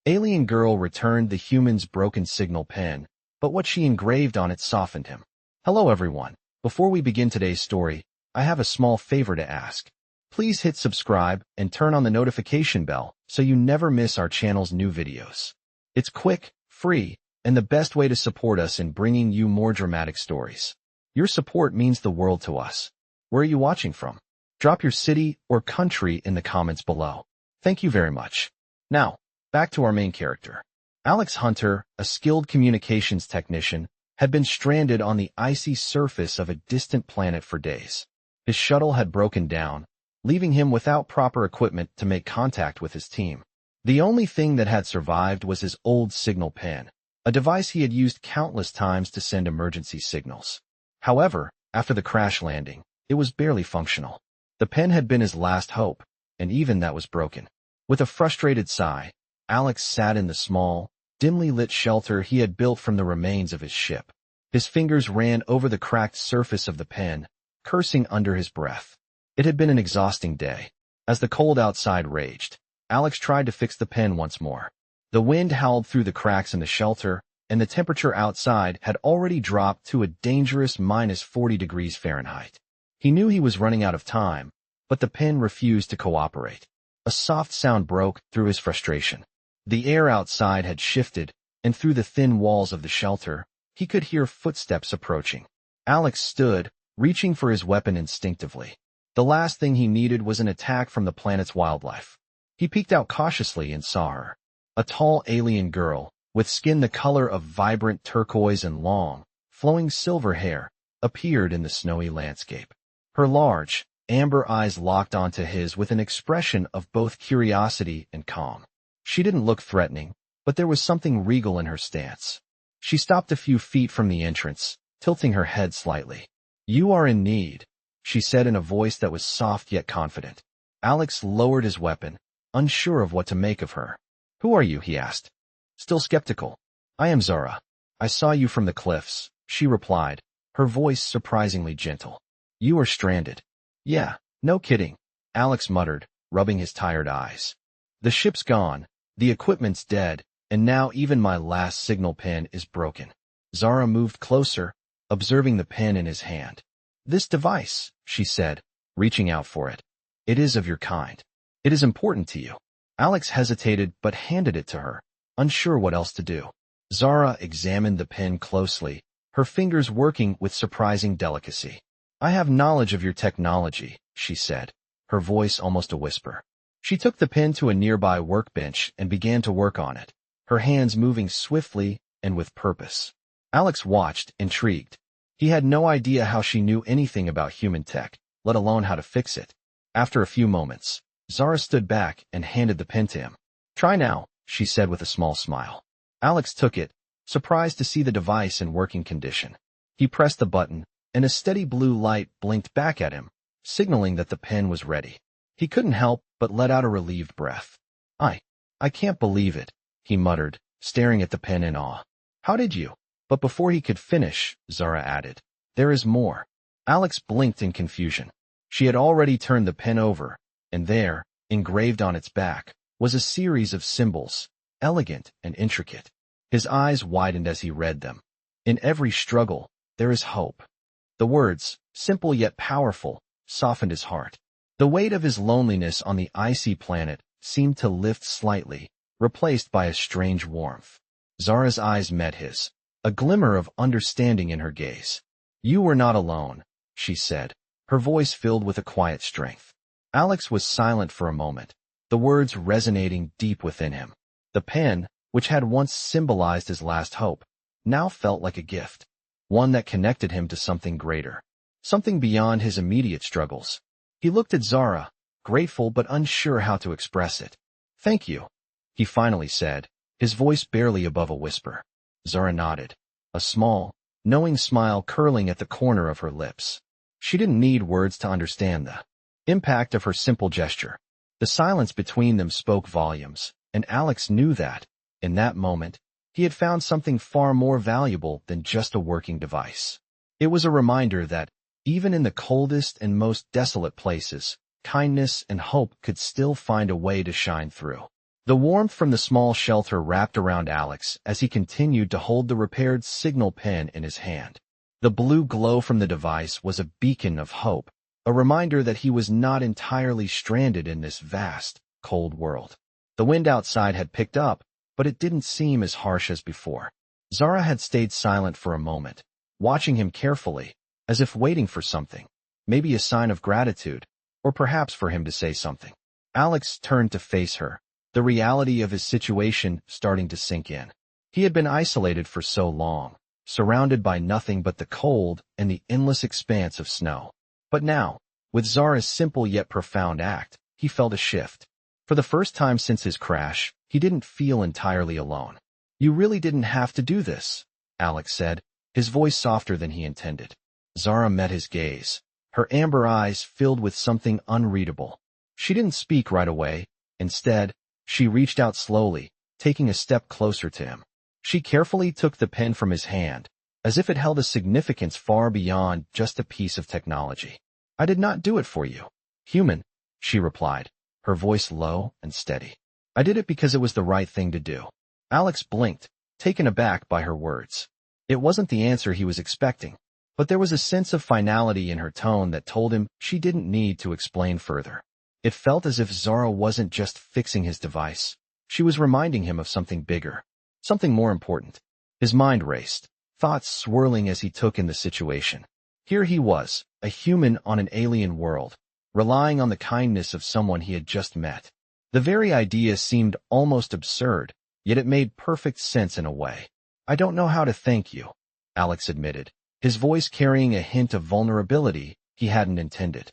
Alien Girl returned the human's broken signal pen, but what she engraved on it softened him. Hello everyone. Before we begin today's story, I have a small favor to ask. Please hit subscribe and turn on the notification bell so you never miss our channel's new videos. It's quick, free, and the best way to support us in bringing you more dramatic stories. Your support means the world to us. Where are you watching from? Drop your city or country in the comments below. Thank you very much. Now, back to our main character. Alex Hunter, a skilled communications technician, had been stranded on the icy surface of a distant planet for days. His shuttle had broken down, leaving him without proper equipment to make contact with his team. The only thing that had survived was his old signal pen, a device he had used countless times to send emergency signals. However, after the crash landing, it was barely functional. The pen had been his last hope, and even that was broken. With a frustrated sigh, Alex sat in the small, dimly lit shelter he had built from the remains of his ship. His fingers ran over the cracked surface of the pen, cursing under his breath. It had been an exhausting day. As the cold outside raged, Alex tried to fix the pen once more. The wind howled through the cracks in the shelter, and the temperature outside had already dropped to a dangerous -40 degrees Fahrenheit. He knew he was running out of time, but the pen refused to cooperate. A soft sound broke through his frustration. The air outside had shifted, and through the thin walls of the shelter, he could hear footsteps approaching. Alex stood, reaching for his weapon instinctively. The last thing he needed was an attack from the planet's wildlife. He peeked out cautiously and saw her. A tall alien girl, with skin the color of vibrant turquoise and long, flowing silver hair, appeared in the snowy landscape. Her large, amber eyes locked onto his with an expression of both curiosity and calm. She didn't look threatening, but there was something regal in her stance. She stopped a few feet from the entrance, tilting her head slightly. "You are in need," she said in a voice that was soft yet confident. Alex lowered his weapon, unsure of what to make of her. "Who are you?" he asked. Still skeptical. "I am Zara. I saw you from the cliffs," she replied, her voice surprisingly gentle. "You are stranded." "Yeah, no kidding," Alex muttered, rubbing his tired eyes. "The ship's gone, the equipment's dead, and now even my last signal pen is broken." Zara moved closer, observing the pen in his hand. "This device," she said, reaching out for it. "It is of your kind. It is important to you." Alex hesitated but handed it to her, unsure what else to do. Zara examined the pen closely, her fingers working with surprising delicacy. "I have knowledge of your technology," she said, her voice almost a whisper. She took the pen to a nearby workbench and began to work on it, her hands moving swiftly and with purpose. Alex watched, intrigued. He had no idea how she knew anything about human tech, let alone how to fix it. After a few moments, Zara stood back and handed the pen to him. "Try now," she said with a small smile. Alex took it, surprised to see the device in working condition. He pressed the button, and a steady blue light blinked back at him, signaling that the pen was ready. He couldn't help but let out a relieved breath. I can't believe it," he muttered, staring at the pen in awe. "How did you?" But before he could finish, Zara added, "There is more." Alex blinked in confusion. She had already turned the pen over, and there, engraved on its back, was a series of symbols, elegant and intricate. His eyes widened as he read them. "In every struggle, there is hope." The words, simple yet powerful, softened his heart. The weight of his loneliness on the icy planet seemed to lift slightly, replaced by a strange warmth. Zara's eyes met his, a glimmer of understanding in her gaze. "You were not alone," she said, her voice filled with a quiet strength. Alex was silent for a moment, the words resonating deep within him. The pen, which had once symbolized his last hope, now felt like a gift, one that connected him to something greater, something beyond his immediate struggles. He looked at Zara, grateful but unsure how to express it. "Thank you," he finally said, his voice barely above a whisper. Zara nodded, a small, knowing smile curling at the corner of her lips. She didn't need words to understand the impact of her simple gesture. The silence between them spoke volumes, and Alex knew that, in that moment, he had found something far more valuable than just a working device. It was a reminder that, even in the coldest and most desolate places, kindness and hope could still find a way to shine through. The warmth from the small shelter wrapped around Alex as he continued to hold the repaired signal pen in his hand. The blue glow from the device was a beacon of hope, a reminder that he was not entirely stranded in this vast, cold world. The wind outside had picked up, but it didn't seem as harsh as before. Zara had stayed silent for a moment, watching him carefully, as if waiting for something, maybe a sign of gratitude, or perhaps for him to say something. Alex turned to face her, the reality of his situation starting to sink in. He had been isolated for so long, surrounded by nothing but the cold and the endless expanse of snow. But now, with Zara's simple yet profound act, he felt a shift. For the first time since his crash, he didn't feel entirely alone. "You really didn't have to do this," Alex said, his voice softer than he intended. Zara met his gaze, her amber eyes filled with something unreadable. She didn't speak right away. Instead, she reached out slowly, taking a step closer to him. She carefully took the pen from his hand, as if it held a significance far beyond just a piece of technology. "I did not do it for you, human," she replied, her voice low and steady. "I did it because it was the right thing to do." Alex blinked, taken aback by her words. It wasn't the answer he was expecting, but there was a sense of finality in her tone that told him she didn't need to explain further. It felt as if Zara wasn't just fixing his device. She was reminding him of something bigger, something more important. His mind raced, thoughts swirling as he took in the situation. Here he was, a human on an alien world, relying on the kindness of someone he had just met. The very idea seemed almost absurd, yet it made perfect sense in a way. "I don't know how to thank you," Alex admitted, his voice carrying a hint of vulnerability he hadn't intended.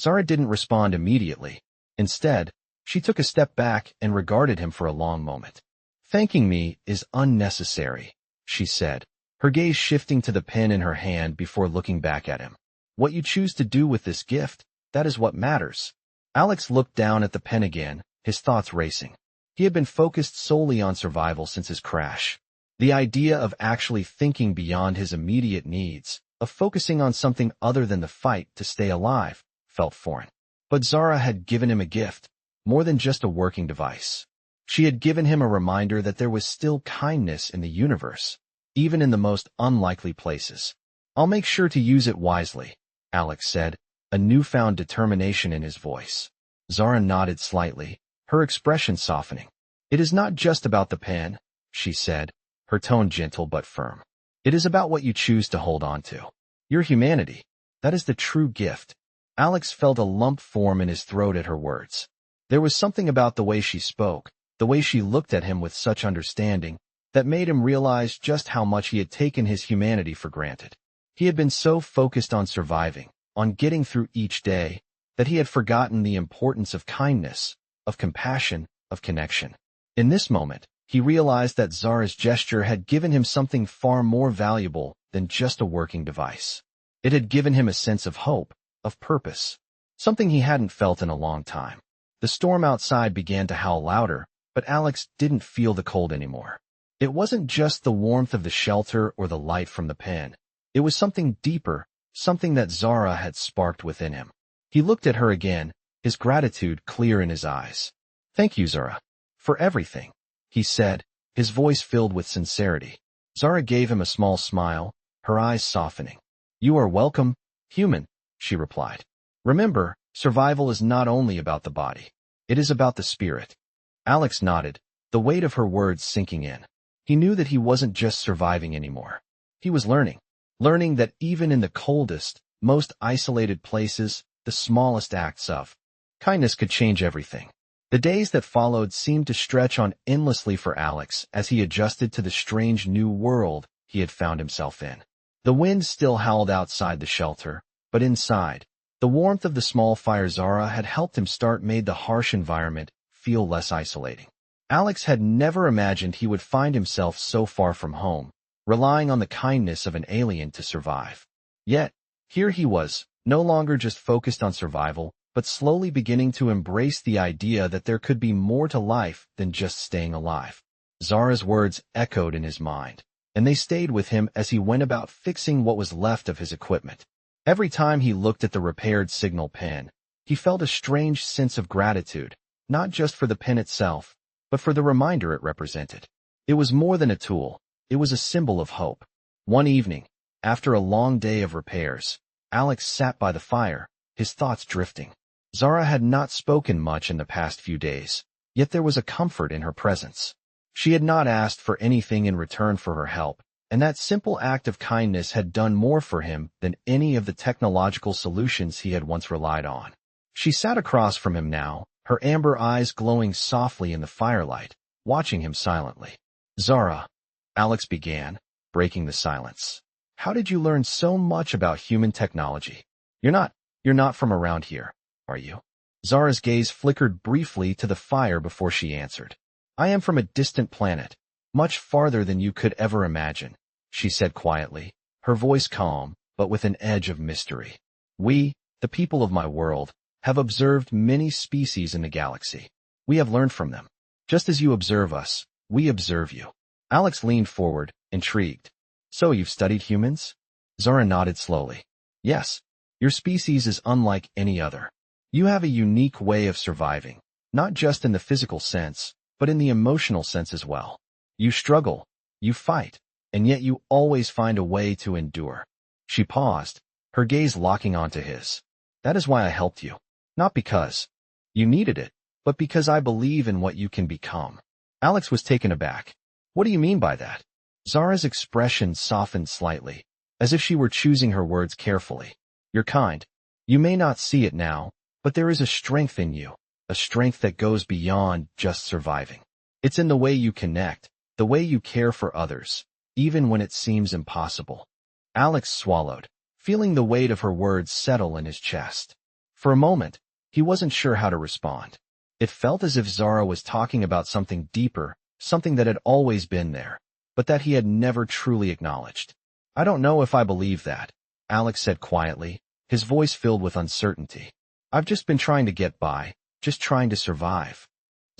Zara didn't respond immediately. Instead, she took a step back and regarded him for a long moment. "Thanking me is unnecessary," she said, her gaze shifting to the pen in her hand before looking back at him. "What you choose to do with this gift, that is what matters." Alex looked down at the pen again, his thoughts racing. He had been focused solely on survival since his crash. The idea of actually thinking beyond his immediate needs, of focusing on something other than the fight to stay alive, felt foreign. But Zara had given him a gift, more than just a working device. She had given him a reminder that there was still kindness in the universe, even in the most unlikely places. "I'll make sure to use it wisely," Alex said, a newfound determination in his voice. Zara nodded slightly, her expression softening. "It is not just about the pen," she said, her tone gentle but firm. "It is about what you choose to hold on to. Your humanity. That is the true gift." Alex felt a lump form in his throat at her words. There was something about the way she spoke, the way she looked at him with such understanding, that made him realize just how much he had taken his humanity for granted. He had been so focused on surviving, on getting through each day, that he had forgotten the importance of kindness, of compassion, of connection. In this moment, he realized that Zara's gesture had given him something far more valuable than just a working device. It had given him a sense of hope, of purpose, something he hadn't felt in a long time. The storm outside began to howl louder, but Alex didn't feel the cold anymore. It wasn't just the warmth of the shelter or the light from the pen. It was something deeper, something that Zara had sparked within him. He looked at her again, his gratitude clear in his eyes. "Thank you, Zara, for everything," he said, his voice filled with sincerity. Zara gave him a small smile, her eyes softening. "You are welcome, human," she replied. "Remember, survival is not only about the body. It is about the spirit." Alex nodded, the weight of her words sinking in. He knew that he wasn't just surviving anymore. He was learning that even in the coldest, most isolated places, the smallest acts of kindness could change everything. The days that followed seemed to stretch on endlessly for Alex as he adjusted to the strange new world he had found himself in. The wind still howled outside the shelter, but inside, the warmth of the small fire Zara had helped him start made the harsh environment feel less isolating. Alex had never imagined he would find himself so far from home, relying on the kindness of an alien to survive. Yet, here he was, no longer just focused on survival, but slowly beginning to embrace the idea that there could be more to life than just staying alive. Zara's words echoed in his mind, and they stayed with him as he went about fixing what was left of his equipment. Every time he looked at the repaired signal pen, he felt a strange sense of gratitude, not just for the pen itself, but for the reminder it represented. It was more than a tool. It was a symbol of hope. One evening, after a long day of repairs, Alex sat by the fire, his thoughts drifting. Zara had not spoken much in the past few days, yet there was a comfort in her presence. She had not asked for anything in return for her help, and that simple act of kindness had done more for him than any of the technological solutions he had once relied on. She sat across from him now, her amber eyes glowing softly in the firelight, watching him silently. "Zara," Alex began, breaking the silence. "How did you learn so much about human technology? You're not from around here, are you?" Zara's gaze flickered briefly to the fire before she answered. "I am from a distant planet, much farther than you could ever imagine," she said quietly, her voice calm, but with an edge of mystery. "We, the people of my world, have observed many species in the galaxy. We have learned from them. Just as you observe us, we observe you." Alex leaned forward, intrigued. "So you've studied humans?" Zara nodded slowly. "Yes. Your species is unlike any other. You have a unique way of surviving, not just in the physical sense, but in the emotional sense as well. You struggle, you fight, and yet you always find a way to endure." She paused, her gaze locking onto his. "That is why I helped you. Not because you needed it, but because I believe in what you can become." Alex was taken aback. "What do you mean by that?" Zara's expression softened slightly, as if she were choosing her words carefully. "You're kind. You may not see it now, but there is a strength in you, a strength that goes beyond just surviving. It's in the way you connect, the way you care for others, even when it seems impossible." Alex swallowed, feeling the weight of her words settle in his chest. For a moment, he wasn't sure how to respond. It felt as if Zara was talking about something deeper, something that had always been there, but that he had never truly acknowledged. "I don't know if I believe that," Alex said quietly, his voice filled with uncertainty. "I've just been trying to get by, just trying to survive."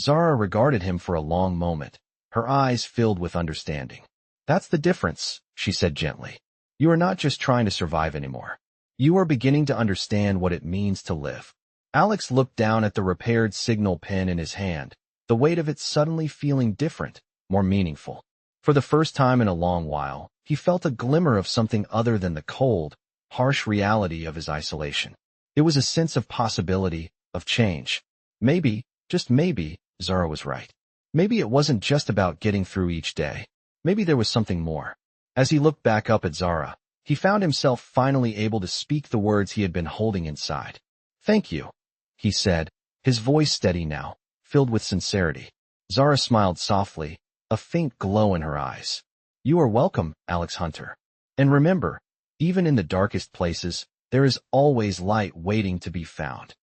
Zara regarded him for a long moment, her eyes filled with understanding. "That's the difference," she said gently. "You are not just trying to survive anymore. You are beginning to understand what it means to live." Alex looked down at the repaired signal pin in his hand, the weight of it suddenly feeling different, more meaningful. For the first time in a long while, he felt a glimmer of something other than the cold, harsh reality of his isolation. It was a sense of possibility, of change. Maybe, just maybe, Zara was right. Maybe it wasn't just about getting through each day. Maybe there was something more. As he looked back up at Zara, he found himself finally able to speak the words he had been holding inside. "Thank you," he said, his voice steady now, filled with sincerity. Zara smiled softly, a faint glow in her eyes. "You are welcome, Alex Hunter. And remember, even in the darkest places, there is always light waiting to be found."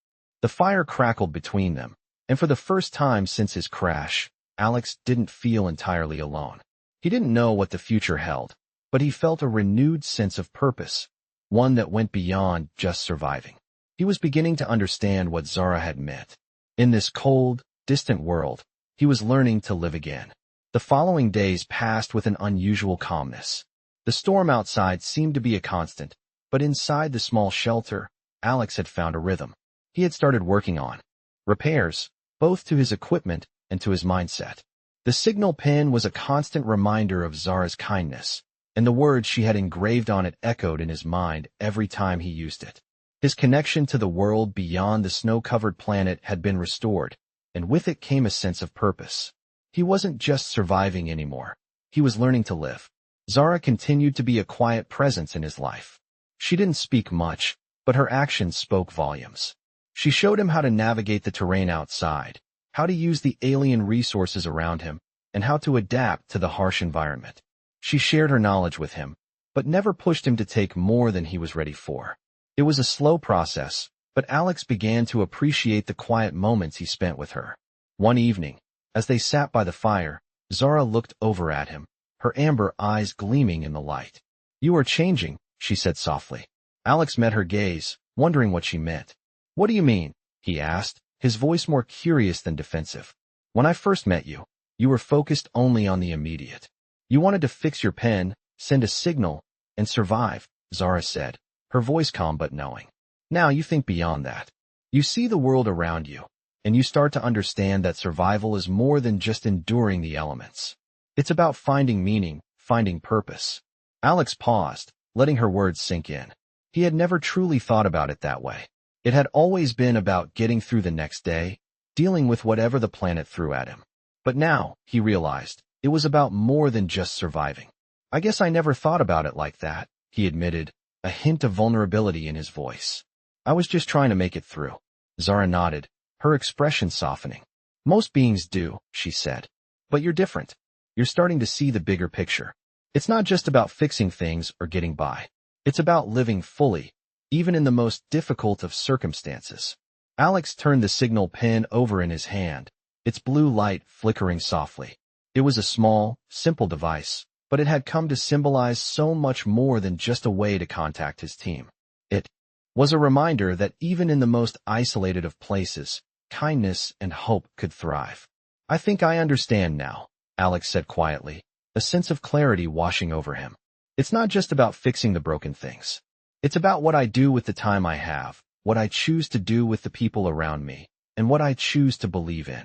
The fire crackled between them, and for the first time since his crash, Alex didn't feel entirely alone. He didn't know what the future held, but he felt a renewed sense of purpose, one that went beyond just surviving. He was beginning to understand what Zara had meant. In this cold, distant world, he was learning to live again. The following days passed with an unusual calmness. The storm outside seemed to be a constant, but inside the small shelter, Alex had found a rhythm. He had started working on repairs, both to his equipment and to his mindset. The signal pin was a constant reminder of Zara's kindness, and the words she had engraved on it echoed in his mind every time he used it. His connection to the world beyond the snow-covered planet had been restored, and with it came a sense of purpose. He wasn't just surviving anymore. He was learning to live. Zara continued to be a quiet presence in his life. She didn't speak much, but her actions spoke volumes. She showed him how to navigate the terrain outside, how to use the alien resources around him, and how to adapt to the harsh environment. She shared her knowledge with him, but never pushed him to take more than he was ready for. It was a slow process, but Alex began to appreciate the quiet moments he spent with her. One evening, as they sat by the fire, Zara looked over at him, her amber eyes gleaming in the light. "You are changing," she said softly. Alex met her gaze, wondering what she meant. "What do you mean?" he asked, his voice more curious than defensive. "When I first met you, you were focused only on the immediate. You wanted to fix your pen, send a signal, and survive," Zara said, her voice calm but knowing. "Now you think beyond that. You see the world around you, and you start to understand that survival is more than just enduring the elements. It's about finding meaning, finding purpose. Alex paused, letting her words sink in. He had never truly thought about it that way. It had always been about getting through the next day, dealing with whatever the planet threw at him. But now, he realized, it was about more than just surviving. I guess I never thought about it like that, he admitted, a hint of vulnerability in his voice. I was just trying to make it through. Zara nodded, her expression softening. Most beings do, she said. But you're different. You're starting to see the bigger picture. It's not just about fixing things or getting by. It's about living fully, even in the most difficult of circumstances. Alex turned the signal pen over in his hand, its blue light flickering softly. It was a small, simple device, but it had come to symbolize so much more than just a way to contact his team. It was a reminder that even in the most isolated of places, kindness and hope could thrive. I think I understand now, Alex said quietly, a sense of clarity washing over him. It's not just about fixing the broken things. It's about what I do with the time I have, what I choose to do with the people around me, and what I choose to believe in.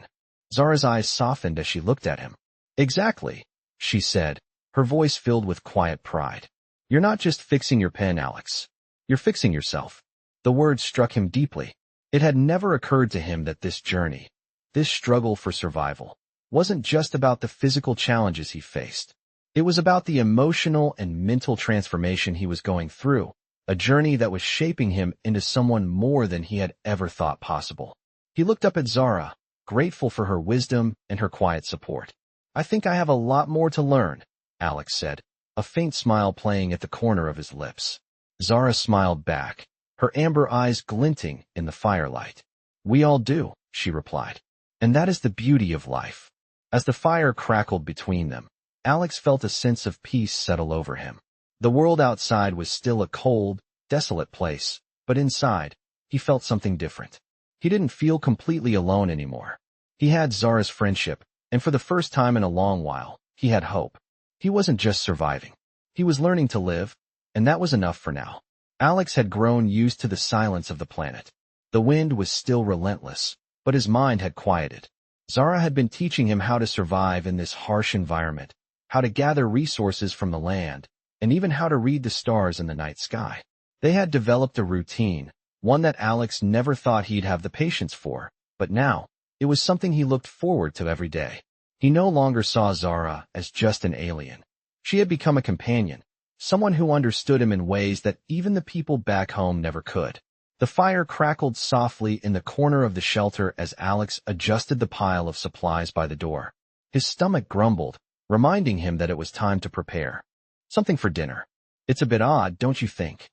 Zara's eyes softened as she looked at him. Exactly, she said, her voice filled with quiet pride. You're not just fixing your pen, Alex. You're fixing yourself. The words struck him deeply. It had never occurred to him that this journey, this struggle for survival, wasn't just about the physical challenges he faced. It was about the emotional and mental transformation he was going through, a journey that was shaping him into someone more than he had ever thought possible. He looked up at Zara, grateful for her wisdom and her quiet support. I think I have a lot more to learn, Alex said, a faint smile playing at the corner of his lips. Zara smiled back, her amber eyes glinting in the firelight. We all do, she replied. And that is the beauty of life. As the fire crackled between them, Alex felt a sense of peace settle over him. The world outside was still a cold, desolate place, but inside, he felt something different. He didn't feel completely alone anymore. He had Zara's friendship, and for the first time in a long while, he had hope. He wasn't just surviving. He was learning to live, and that was enough for now. Alex had grown used to the silence of the planet. The wind was still relentless, but his mind had quieted. Zara had been teaching him how to survive in this harsh environment, how to gather resources from the land, and even how to read the stars in the night sky. They had developed a routine, one that Alex never thought he'd have the patience for, but now, it was something he looked forward to every day. He no longer saw Zara as just an alien. She had become a companion, someone who understood him in ways that even the people back home never could. The fire crackled softly in the corner of the shelter as Alex adjusted the pile of supplies by the door. His stomach grumbled, reminding him that it was time to prepare something for dinner. It's a bit odd, don't you think?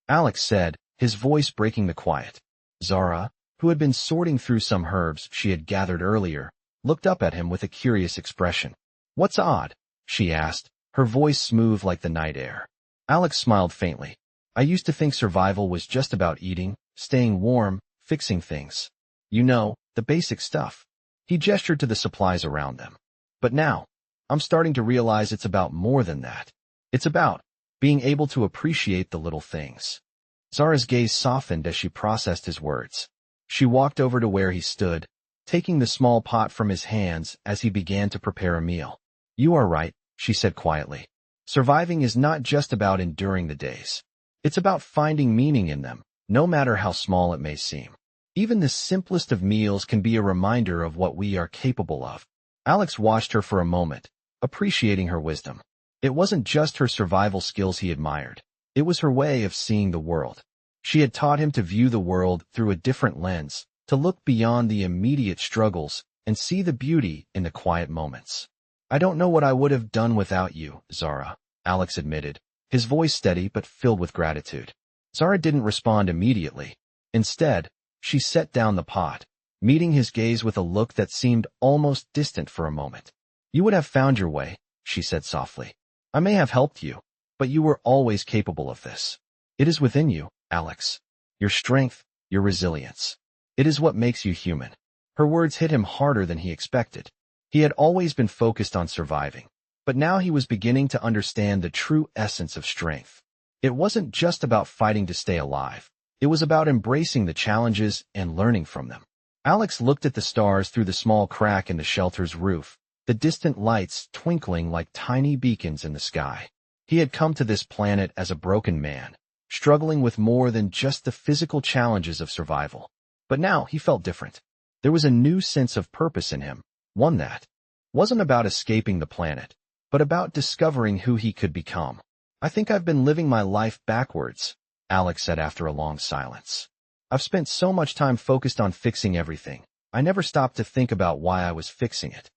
Alex said, his voice breaking the quiet. Zara, who had been sorting through some herbs she had gathered earlier, looked up at him with a curious expression. What's odd? She asked, her voice smooth like the night air. Alex smiled faintly. I used to think survival was just about eating, staying warm, fixing things. You know, the basic stuff. He gestured to the supplies around them. But now, I'm starting to realize it's about more than that. It's about being able to appreciate the little things. Zara's gaze softened as she processed his words. She walked over to where he stood, taking the small pot from his hands as he began to prepare a meal. You are right, she said quietly. Surviving is not just about enduring the days. It's about finding meaning in them, no matter how small it may seem. Even the simplest of meals can be a reminder of what we are capable of. Alex watched her for a moment, appreciating her wisdom. It wasn't just her survival skills he admired. It was her way of seeing the world. She had taught him to view the world through a different lens, to look beyond the immediate struggles and see the beauty in the quiet moments. I don't know what I would have done without you, Zara, Alex admitted, his voice steady but filled with gratitude. Zara didn't respond immediately. Instead, she set down the pot, meeting his gaze with a look that seemed almost distant for a moment. You would have found your way, she said softly. I may have helped you, but you were always capable of this. It is within you, Alex. Your strength, your resilience. It is what makes you human. Her words hit him harder than he expected. He had always been focused on surviving, but now he was beginning to understand the true essence of strength. It wasn't just about fighting to stay alive. It was about embracing the challenges and learning from them. Alex looked at the stars through the small crack in the shelter's roof, the distant lights twinkling like tiny beacons in the sky. He had come to this planet as a broken man, struggling with more than just the physical challenges of survival. But now he felt different. There was a new sense of purpose in him, one that wasn't about escaping the planet, but about discovering who he could become. I think I've been living my life backwards, Alex said after a long silence. I've spent so much time focused on fixing everything. I never stopped to think about why I was fixing it.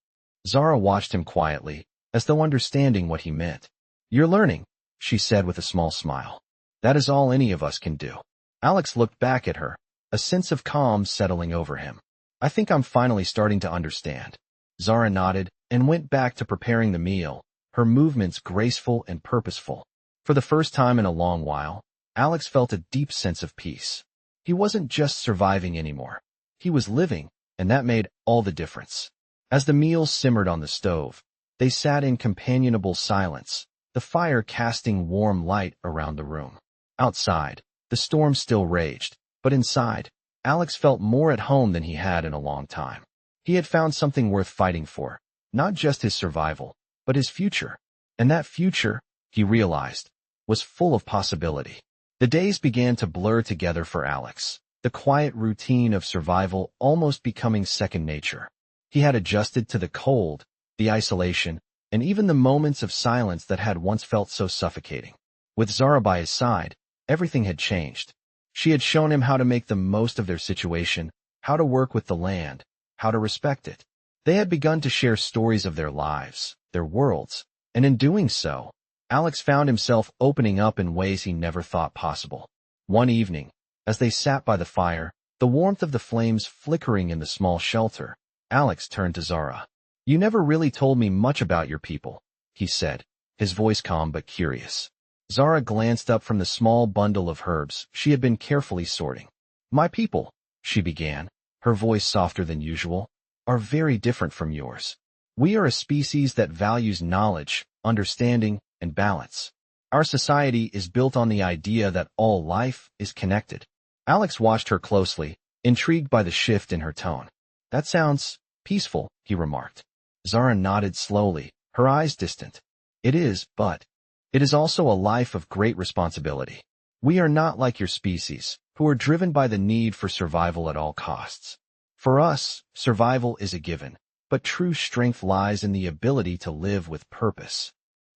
Zara watched him quietly, as though understanding what he meant. You're learning, she said with a small smile. That is all any of us can do. Alex looked back at her, a sense of calm settling over him. I think I'm finally starting to understand. Zara nodded and went back to preparing the meal, her movements graceful and purposeful. For the first time in a long while, Alex felt a deep sense of peace. He wasn't just surviving anymore. He was living, and that made all the difference. As the meal simmered on the stove, they sat in companionable silence, the fire casting warm light around the room. Outside, the storm still raged, but inside, Alex felt more at home than he had in a long time. He had found something worth fighting for, not just his survival, but his future. And that future, he realized, was full of possibility. The days began to blur together for Alex, the quiet routine of survival almost becoming second nature. He had adjusted to the cold, the isolation, and even the moments of silence that had once felt so suffocating. With Zara by his side, everything had changed. She had shown him how to make the most of their situation, how to work with the land, how to respect it. They had begun to share stories of their lives, their worlds, and in doing so, Alex found himself opening up in ways he never thought possible. One evening, as they sat by the fire, the warmth of the flames flickering in the small shelter, Alex turned to Zara. You never really told me much about your people, he said, his voice calm but curious. Zara glanced up from the small bundle of herbs she had been carefully sorting. My people, she began, her voice softer than usual, are very different from yours. We are a species that values knowledge, understanding, and balance. Our society is built on the idea that all life is connected. Alex watched her closely, intrigued by the shift in her tone. That sounds peaceful, he remarked. Zara nodded slowly, her eyes distant. It is, but it is also a life of great responsibility. We are not like your species, who are driven by the need for survival at all costs. For us, survival is a given, but true strength lies in the ability to live with purpose.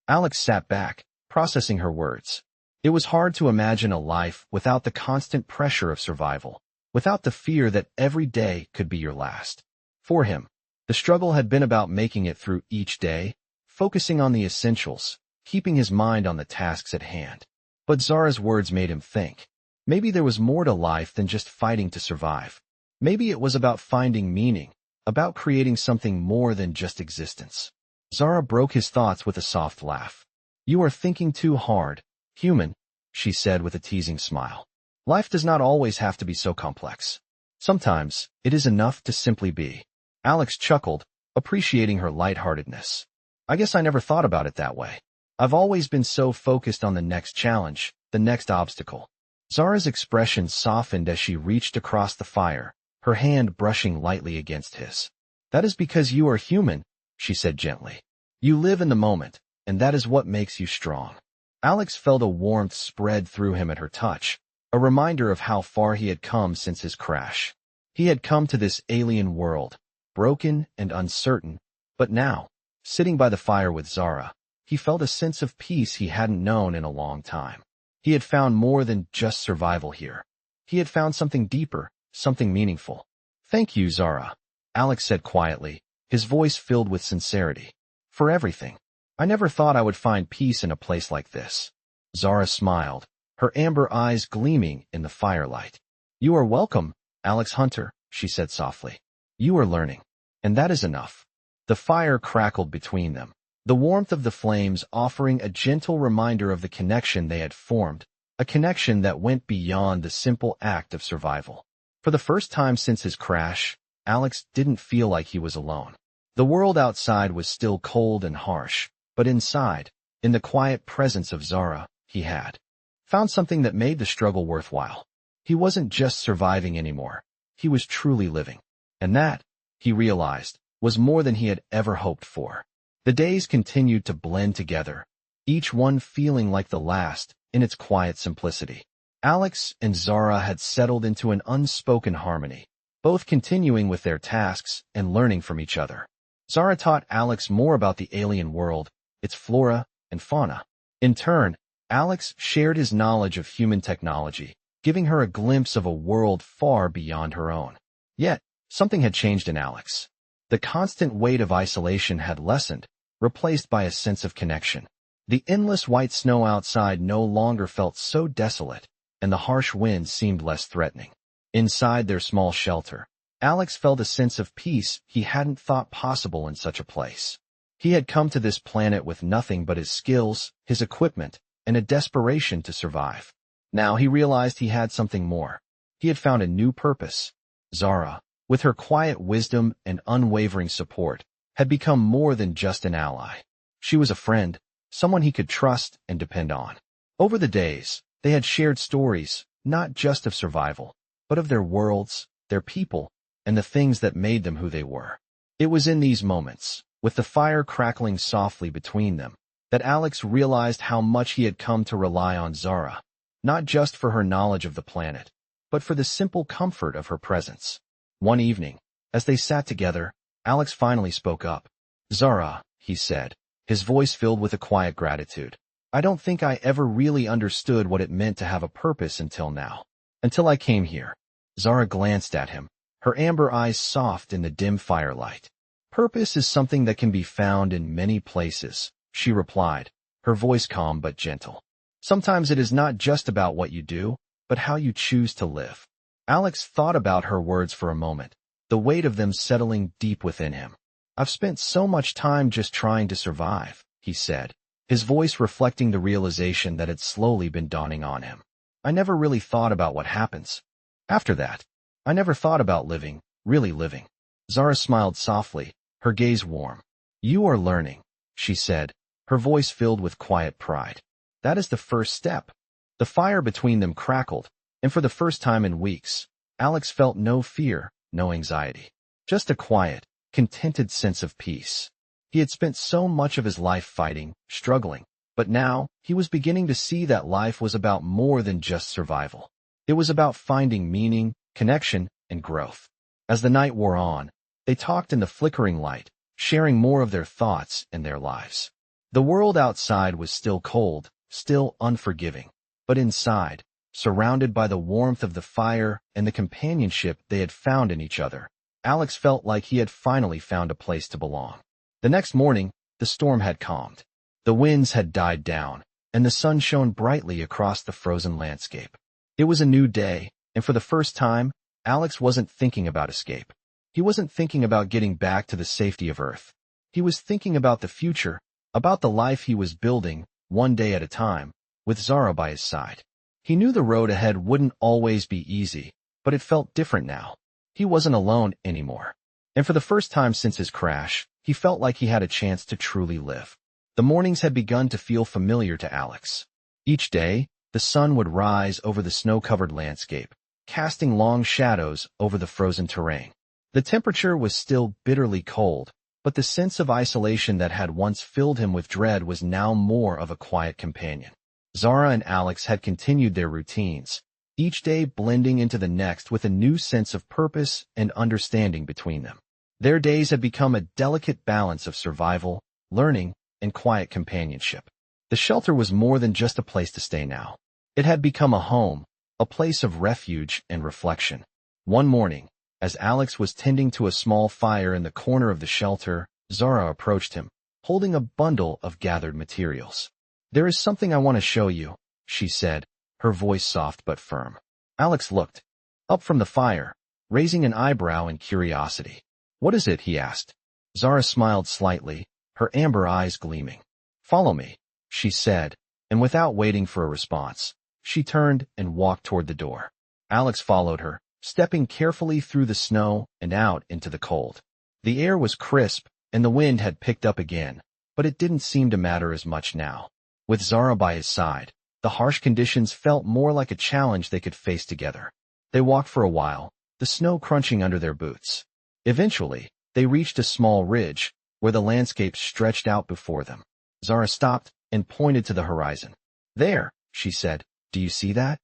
Alex sat back, processing her words. It was hard to imagine a life without the constant pressure of survival, without the fear that every day could be your last. For him, the struggle had been about making it through each day, focusing on the essentials, keeping his mind on the tasks at hand. But Zara's words made him think. Maybe there was more to life than just fighting to survive. Maybe it was about finding meaning, about creating something more than just existence. Zara broke his thoughts with a soft laugh. You are thinking too hard, human, she said with a teasing smile. Life does not always have to be so complex. Sometimes, it is enough to simply be. Alex chuckled, appreciating her lightheartedness. I guess I never thought about it that way. I've always been so focused on the next challenge, the next obstacle. Zara's expression softened as she reached across the fire, her hand brushing lightly against his. That is because you are human, she said gently. You live in the moment, and that is what makes you strong. Alex felt a warmth spread through him at her touch, a reminder of how far he had come since his crash. He had come to this alien world, broken and uncertain, but now, sitting by the fire with Zara, he felt a sense of peace he hadn't known in a long time. He had found more than just survival here. He had found something deeper, something meaningful. Thank you, Zara, Alex said quietly, his voice filled with sincerity. For everything. I never thought I would find peace in a place like this. Zara smiled, her amber eyes gleaming in the firelight. You are welcome, Alex Hunter, she said softly. You are learning. And that is enough. The fire crackled between them, the warmth of the flames offering a gentle reminder of the connection they had formed, a connection that went beyond the simple act of survival. For the first time since his crash, Alex didn't feel like he was alone. The world outside was still cold and harsh, but inside, in the quiet presence of Zara, he had found something that made the struggle worthwhile. He wasn't just surviving anymore. He was truly living. And that, he realized, was more than he had ever hoped for. The days continued to blend together, each one feeling like the last in its quiet simplicity. Alex and Zara had settled into an unspoken harmony, both continuing with their tasks and learning from each other. Zara taught Alex more about the alien world, its flora and fauna. In turn, Alex shared his knowledge of human technology, giving her a glimpse of a world far beyond her own. Yet, something had changed in Alex. The constant weight of isolation had lessened, replaced by a sense of connection. The endless white snow outside no longer felt so desolate, and the harsh winds seemed less threatening. Inside their small shelter, Alex felt a sense of peace he hadn't thought possible in such a place. He had come to this planet with nothing but his skills, his equipment, and a desperation to survive. Now he realized he had something more. He had found a new purpose. Zara, with her quiet wisdom and unwavering support, had become more than just an ally. She was a friend, someone he could trust and depend on. Over the days, they had shared stories, not just of survival, but of their worlds, their people, and the things that made them who they were. It was in these moments, with the fire crackling softly between them, that Alex realized how much he had come to rely on Zara, not just for her knowledge of the planet, but for the simple comfort of her presence. One evening, as they sat together, Alex finally spoke up. "Zara," he said, his voice filled with a quiet gratitude. "I don't think I ever really understood what it meant to have a purpose until now. Until I came here." Zara glanced at him, her amber eyes soft in the dim firelight. "Purpose is something that can be found in many places," she replied, her voice calm but gentle. "Sometimes it is not just about what you do, but how you choose to live." Alex thought about her words for a moment, the weight of them settling deep within him. "I've spent so much time just trying to survive," he said, his voice reflecting the realization that had slowly been dawning on him. "I never really thought about what happens after that. I never thought about living, really living." Zara smiled softly, her gaze warm. "You are learning," she said, her voice filled with quiet pride. "That is the first step." The fire between them crackled, and for the first time in weeks, Alex felt no fear, no anxiety. Just a quiet, contented sense of peace. He had spent so much of his life fighting, struggling, but now he was beginning to see that life was about more than just survival. It was about finding meaning, connection, and growth. As the night wore on, they talked in the flickering light, sharing more of their thoughts and their lives. The world outside was still cold, still unforgiving, but inside, surrounded by the warmth of the fire and the companionship they had found in each other, Alex felt like he had finally found a place to belong. The next morning, the storm had calmed. The winds had died down, and the sun shone brightly across the frozen landscape. It was a new day, and for the first time, Alex wasn't thinking about escape. He wasn't thinking about getting back to the safety of Earth. He was thinking about the future, about the life he was building, one day at a time, with Zara by his side. He knew the road ahead wouldn't always be easy, but it felt different now. He wasn't alone anymore. And for the first time since his crash, he felt like he had a chance to truly live. The mornings had begun to feel familiar to Alex. Each day, the sun would rise over the snow-covered landscape, casting long shadows over the frozen terrain. The temperature was still bitterly cold, but the sense of isolation that had once filled him with dread was now more of a quiet companion. Zara and Alex had continued their routines, each day blending into the next with a new sense of purpose and understanding between them. Their days had become a delicate balance of survival, learning, and quiet companionship. The shelter was more than just a place to stay now. It had become a home, a place of refuge and reflection. One morning, as Alex was tending to a small fire in the corner of the shelter, Zara approached him, holding a bundle of gathered materials. "There is something I want to show you," she said, her voice soft but firm. Alex looked up from the fire, raising an eyebrow in curiosity. "What is it?" he asked. Zara smiled slightly, her amber eyes gleaming. "Follow me," she said, and without waiting for a response, she turned and walked toward the door. Alex followed her, stepping carefully through the snow and out into the cold. The air was crisp, and the wind had picked up again, but it didn't seem to matter as much now. With Zara by his side, the harsh conditions felt more like a challenge they could face together. They walked for a while, the snow crunching under their boots. Eventually, they reached a small ridge, where the landscape stretched out before them. Zara stopped and pointed to the horizon. There, she said, do you see that?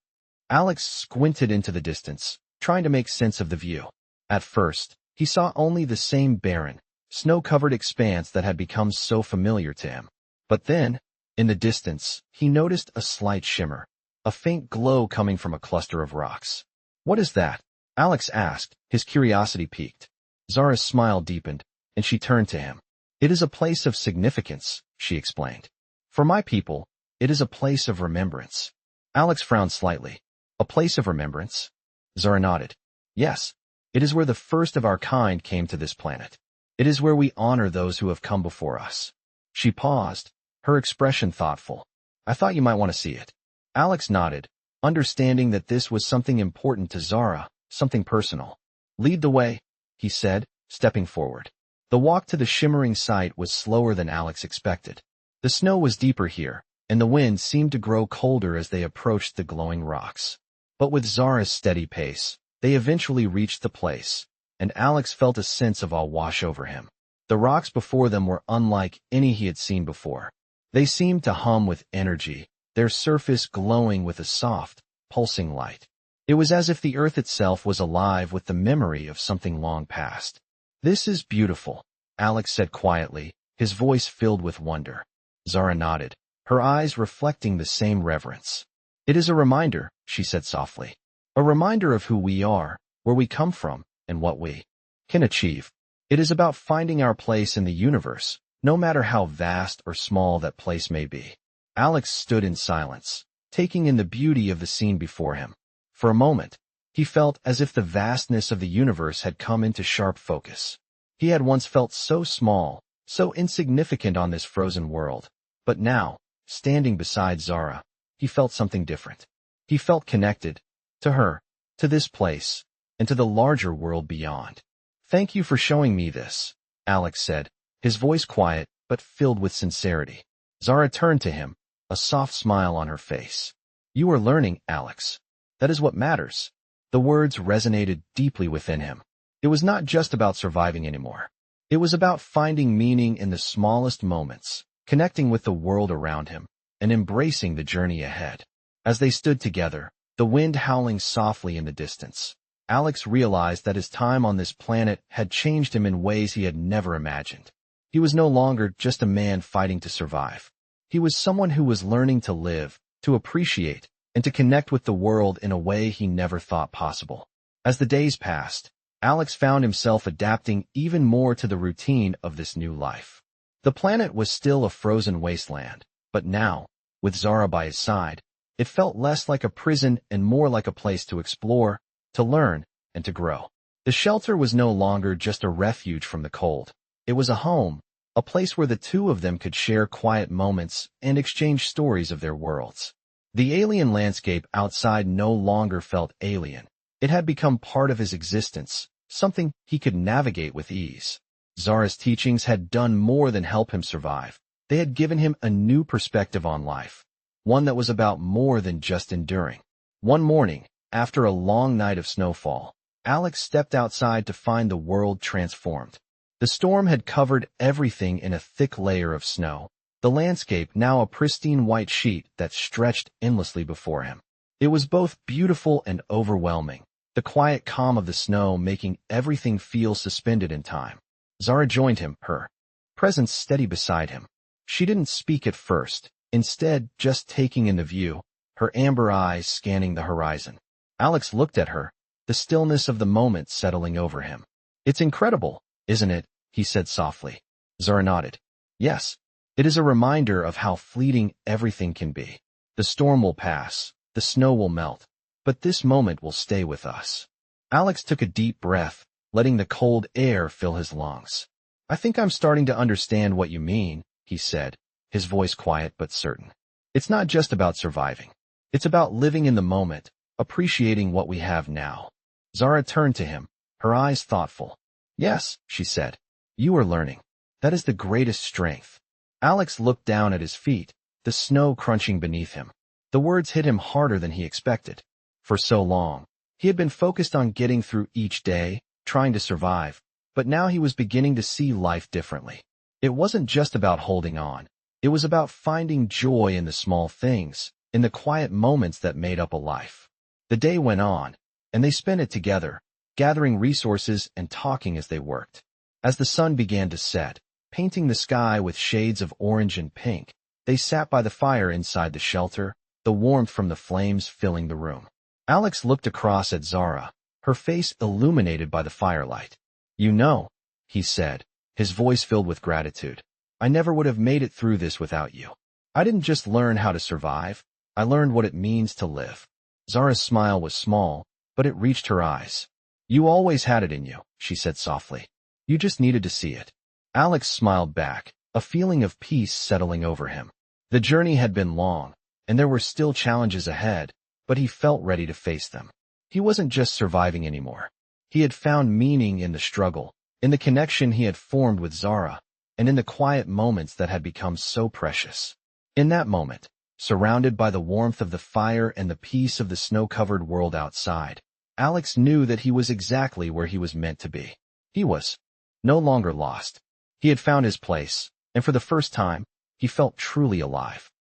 Alex squinted into the distance, trying to make sense of the view. At first, he saw only the same barren, snow-covered expanse that had become so familiar to him. But then, in the distance, he noticed a slight shimmer, a faint glow coming from a cluster of rocks. What is that? Alex asked, his curiosity piqued. Zara's smile deepened, and she turned to him. It is a place of significance, she explained. For my people, it is a place of remembrance. Alex frowned slightly. A place of remembrance? Zara nodded. Yes, it is where the first of our kind came to this planet. It is where we honor those who have come before us. She paused, her expression thoughtful. I thought you might want to see it. Alex nodded, understanding that this was something important to Zara, something personal. Lead the way, he said, stepping forward. The walk to the shimmering site was slower than Alex expected. The snow was deeper here, and the wind seemed to grow colder as they approached the glowing rocks. But with Zara's steady pace, they eventually reached the place, and Alex felt a sense of awe wash over him. The rocks before them were unlike any he had seen before. They seemed to hum with energy, their surface glowing with a soft, pulsing light. It was as if the earth itself was alive with the memory of something long past. This is beautiful, Alex said quietly, his voice filled with wonder. Zara nodded, her eyes reflecting the same reverence. It is a reminder, she said softly. A reminder of who we are, where we come from, and what we can achieve. It is about finding our place in the universe, no matter how vast or small that place may be. Alex stood in silence, taking in the beauty of the scene before him. For a moment, he felt as if the vastness of the universe had come into sharp focus. He had once felt so small, so insignificant on this frozen world. But now, standing beside Zara, he felt something different. He felt connected, to her, to this place, and to the larger world beyond. Thank you for showing me this, Alex said, his voice quiet but filled with sincerity. Zara turned to him, a soft smile on her face. You are learning, Alex. That is what matters. The words resonated deeply within him. It was not just about surviving anymore. It was about finding meaning in the smallest moments, connecting with the world around him, and embracing the journey ahead. As they stood together, the wind howling softly in the distance, Alex realized that his time on this planet had changed him in ways he had never imagined. He was no longer just a man fighting to survive. He was someone who was learning to live, to appreciate, and to connect with the world in a way he never thought possible. As the days passed, Alex found himself adapting even more to the routine of this new life. The planet was still a frozen wasteland, but now, with Zara by his side, it felt less like a prison and more like a place to explore, to learn, and to grow. The shelter was no longer just a refuge from the cold. It was a home, a place where the two of them could share quiet moments and exchange stories of their worlds. The alien landscape outside no longer felt alien. It had become part of his existence, something he could navigate with ease. Zara's teachings had done more than help him survive. They had given him a new perspective on life, one that was about more than just enduring. One morning, after a long night of snowfall, Alex stepped outside to find the world transformed. The storm had covered everything in a thick layer of snow, the landscape now a pristine white sheet that stretched endlessly before him. It was both beautiful and overwhelming, the quiet calm of the snow making everything feel suspended in time. Zara joined him, her presence steady beside him. She didn't speak at first, instead just taking in the view, her amber eyes scanning the horizon. Alex looked at her, the stillness of the moment settling over him. It's incredible, isn't it? He said softly. Zara nodded. Yes, it is a reminder of how fleeting everything can be. The storm will pass, the snow will melt, but this moment will stay with us. Alex took a deep breath, letting the cold air fill his lungs. I think I'm starting to understand what you mean, he said, his voice quiet but certain. It's not just about surviving. It's about living in the moment, appreciating what we have now. Zara turned to him, her eyes thoughtful. Yes, she said. You are learning. That is the greatest strength. Alex looked down at his feet, the snow crunching beneath him. The words hit him harder than he expected. For so long, he had been focused on getting through each day, trying to survive, But now he was beginning to see life differently. It wasn't just about holding on. It was about finding joy in the small things, in the quiet moments that made up a life. The day went on, and they spent it together, gathering resources and talking as they worked. As the sun began to set, painting the sky with shades of orange and pink, they sat by the fire inside the shelter, the warmth from the flames filling the room. Alex looked across at Zara, her face illuminated by the firelight. "You know," he said, his voice filled with gratitude, "I never would have made it through this without you. I didn't just learn how to survive, I learned what it means to live." Zara's smile was small, but it reached her eyes. "You always had it in you," she said softly. "You just needed to see it." Alex smiled back, a feeling of peace settling over him. The journey had been long, and there were still challenges ahead, but he felt ready to face them. He wasn't just surviving anymore. He had found meaning in the struggle, in the connection he had formed with Zara, and in the quiet moments that had become so precious. In that moment, surrounded by the warmth of the fire and the peace of the snow-covered world outside, Alex knew that he was exactly where he was meant to be. He was no longer lost. He had found his place, and for the first time, he felt truly alive.